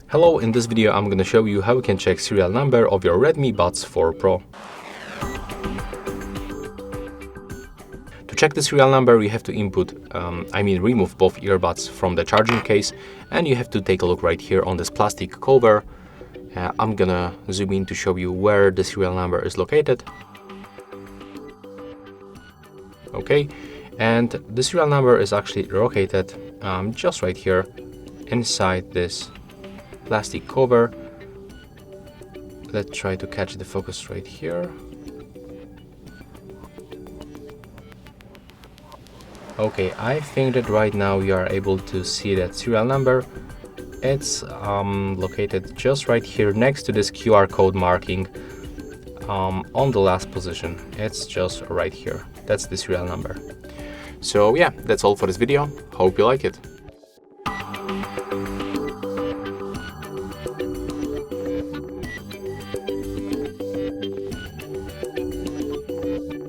Hello, in this video I'm going to show you how you can check serial number of your Redmi Buds 4 Pro. To check the serial number, you have to remove both earbuds from the charging case, and you have to take a look right here on this plastic cover. I'm gonna zoom in to show you where the serial number is located. Okay, and the serial number is actually located just right here inside this plastic cover. Let's try to catch the focus right here. Okay, I think that right now you are able to see that serial number. It's located just right here next to this QR code marking on the last position. It's just right here. That's the serial number. So yeah, that's all for this video. Hope you like it.